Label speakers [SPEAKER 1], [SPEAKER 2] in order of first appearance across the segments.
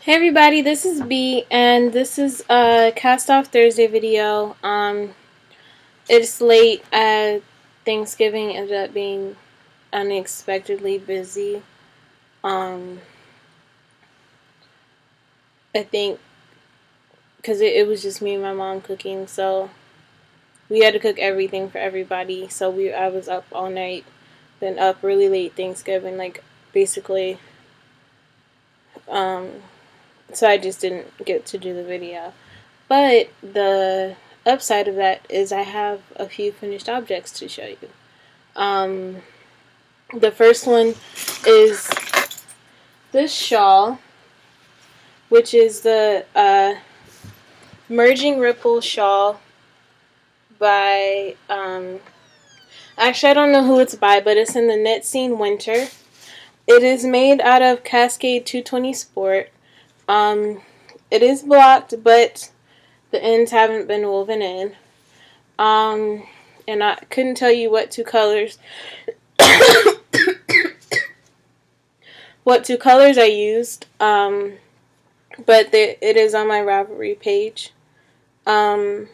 [SPEAKER 1] Hey everybody, this is B, and this is a Cast Off Thursday video. It's late. Thanksgiving ended up being unexpectedly busy. Um, I think because it was just me and my mom cooking, so we had to cook everything for everybody. So I was up all night, then up really late Thanksgiving, like basically. Um, so I just didn't get to do the video. But the upside of that is I have a few finished objects to show you. Um, the first one is this shawl, which is the Merging Ripple shawl by, actually I don't know who it's by, but it's in the Knit Scene Winter. It is made out of Cascade 220 Sport. It is blocked, but the ends haven't been woven in. And I couldn't tell you what two colors I used. But it is on my Ravelry page. What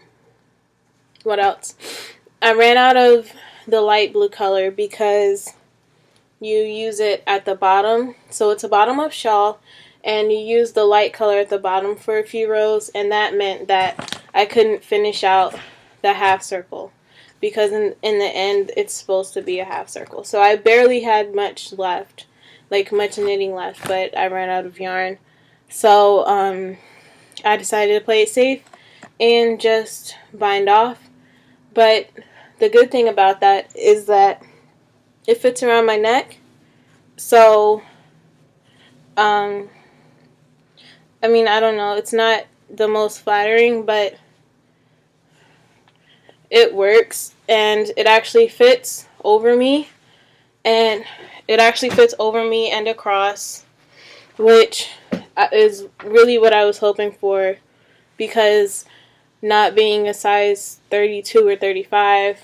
[SPEAKER 1] else? I ran out of the light blue color because you use it at the bottom. So it's a bottom up shawl, and you use the light color at the bottom for a few rows, and that meant that I couldn't finish out the half circle because in the end it's supposed to be a half circle. So I barely had much left, like much knitting left, but I ran out of yarn. So I decided to play it safe and just bind off. But the good thing about that is that it fits around my neck. So I mean, I don't know, it's not the most flattering, but it works, and it actually fits over me, and across, which is really what I was hoping for, because not being a size 32 or 35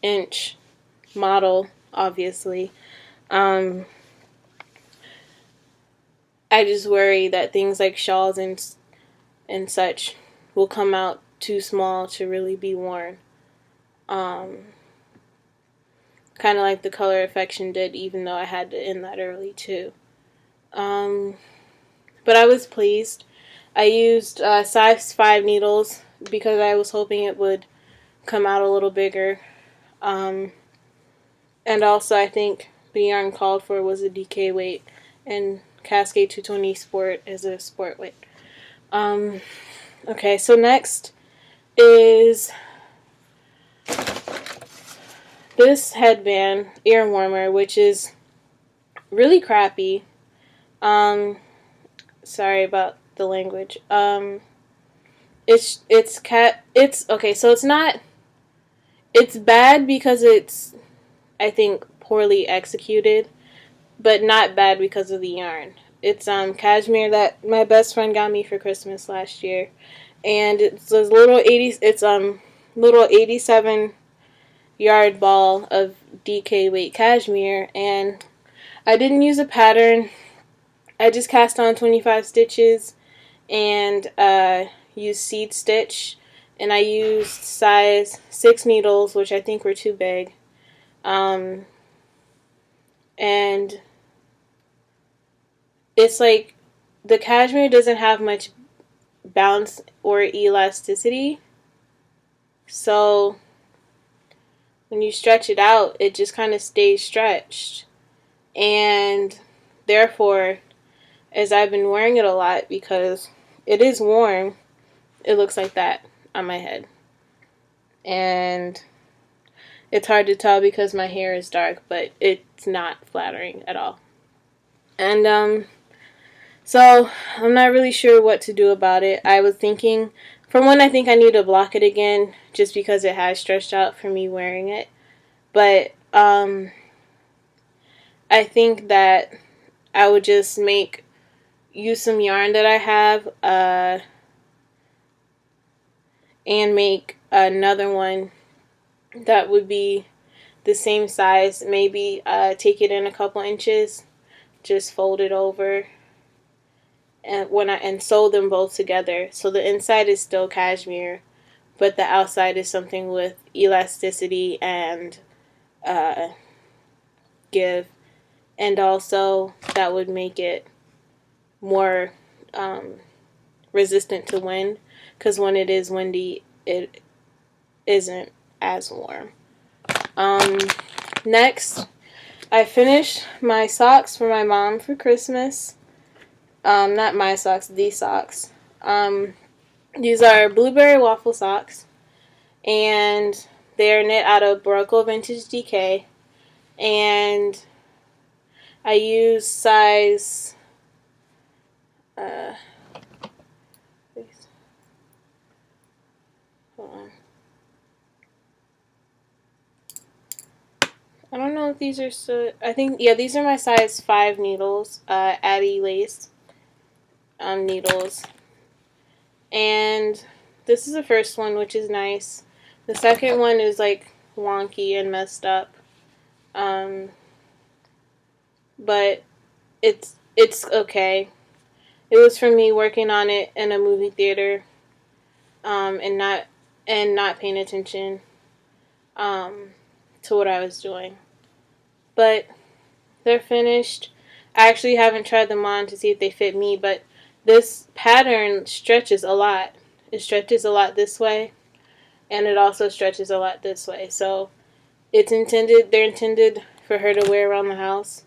[SPEAKER 1] inch model, obviously, I just worry that things like shawls and such will come out too small to really be worn. Kind of like the Color Affection did, even though I had to end that early too. But I was pleased. I used size 5 needles because I was hoping it would come out a little bigger. And also I think the yarn called for was a DK weight, and Cascade 220 Sport is a sport weight. Okay, so next is this headband ear warmer, which is really crappy. Sorry about the language. It's okay, so it's bad because it's, I think, poorly executed, but not bad because of the yarn. It's cashmere that my best friend got me for Christmas last year, and it's a little 87 yard ball of DK weight cashmere, and I didn't use a pattern. I just cast on 25 stitches and used seed stitch, and I used size 6 needles, which I think were too big. And it's like the cashmere doesn't have much bounce or elasticity, so when you stretch it out, it just kind of stays stretched. And therefore, as I've been wearing it a lot because it is warm, it looks like that on my head. And it's hard to tell because my hair is dark, but it's not flattering at all. And so I'm not really sure what to do about it. I was thinking, for one, I think I need to block it again just because it has stretched out for me wearing it. But I think that I would just use some yarn that I have and make another one that would be the same size. Maybe take it in a couple inches, just fold it over, and sew them both together. So the inside is still cashmere, but the outside is something with elasticity and give, and also that would make it more resistant to wind, because when it is windy, it isn't as warm. Next, I finished my socks for my mom for Christmas. Not my socks, these socks. These are blueberry waffle socks, and they're knit out of Barocco Vintage DK, and I use size hold on. I don't know if these are so. I think, yeah, these are my size 5 needles, Addy lace needles, and this is the first one, which is nice. The second one is like wonky and messed up, but it's okay. It was from me working on it in a movie theater, and not paying attention to what I was doing. But they're finished. I actually haven't tried them on to see if they fit me, but this pattern stretches a lot. It stretches a lot this way, and it also stretches a lot this way. So they're intended for her to wear around the house.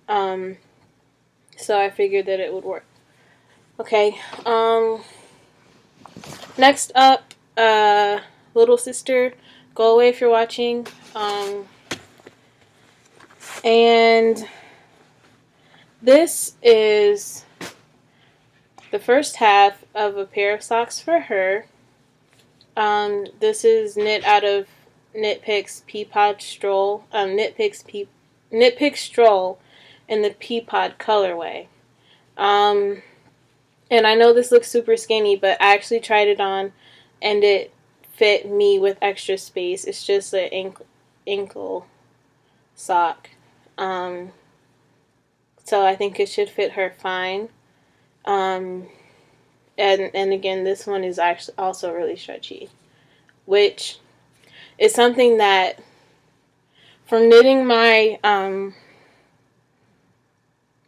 [SPEAKER 1] So I figured that it would work. Okay. Next up, little sister, go away if you're watching. And this is the first half of a pair of socks for her. This is knit out of Knit Picks Peapod Stroll. Knit Pick Stroll in the Peapod colorway. And I know this looks super skinny, but I actually tried it on, and it fit me with extra space. It's just an ankle sock. So I think it should fit her fine. And again, this one is actually also really stretchy, which is something that from knitting my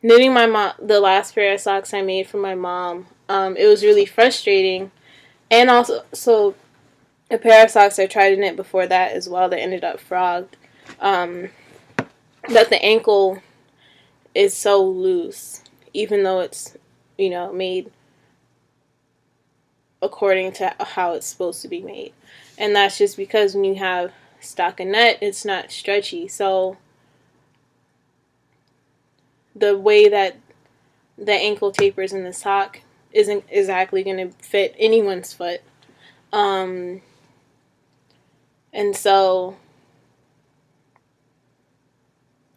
[SPEAKER 1] the last pair of socks I made for my mom, it was really frustrating. And also, so a pair of socks I tried to knit before that as well that ended up frogged. That the ankle is so loose, even though it's, made according to how it's supposed to be made. And that's just because when you have stockinette, it's not stretchy. So the way that the ankle tapers in the sock isn't exactly going to fit anyone's foot. And so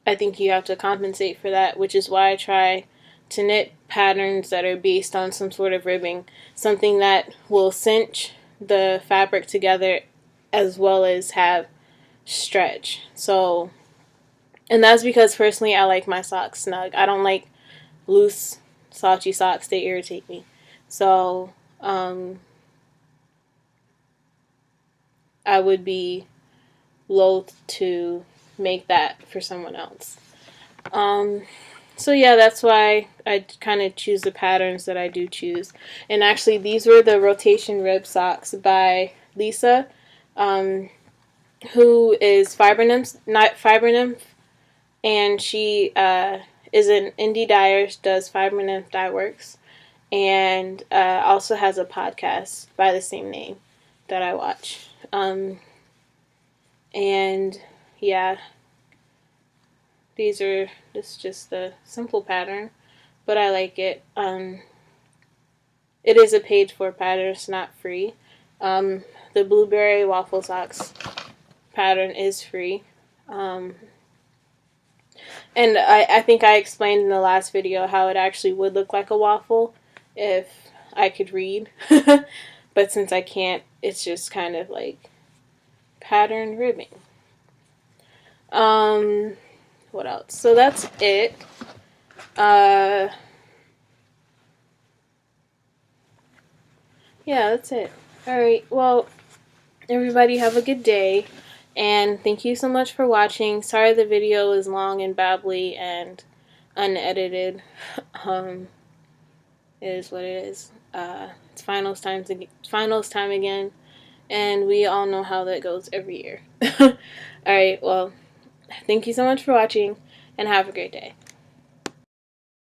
[SPEAKER 1] I think you have to compensate for that, which is why I try to knit patterns that are based on some sort of ribbing, something that will cinch the fabric together as well as have stretch. So, and that's because personally I like my socks snug. I don't like loose, slouchy socks. They irritate me. So, I would be loath to make that for someone else. So yeah, that's why I kind of choose the patterns that I do choose. And actually, these were the rotation rib socks by Lisa, who is Fibernymph, and she is an indie dyer, does Fibernymph Dye Works, and also has a podcast by the same name that I watch. And yeah, this is just a simple pattern, but I like it. It is a paid for pattern, it's not free. The blueberry waffle socks pattern is free. And I think I explained in the last video how it actually would look like a waffle if I could read. But since I can't, it's just kind of like pattern ribbing. What else? So that's it. Yeah, that's it. Alright, well, everybody have a good day. And thank you so much for watching. Sorry the video is long and babbly and unedited. It is what it is. It's finals time again, and we all know how that goes every year. Alright, well, thank you so much for watching, and have a great day.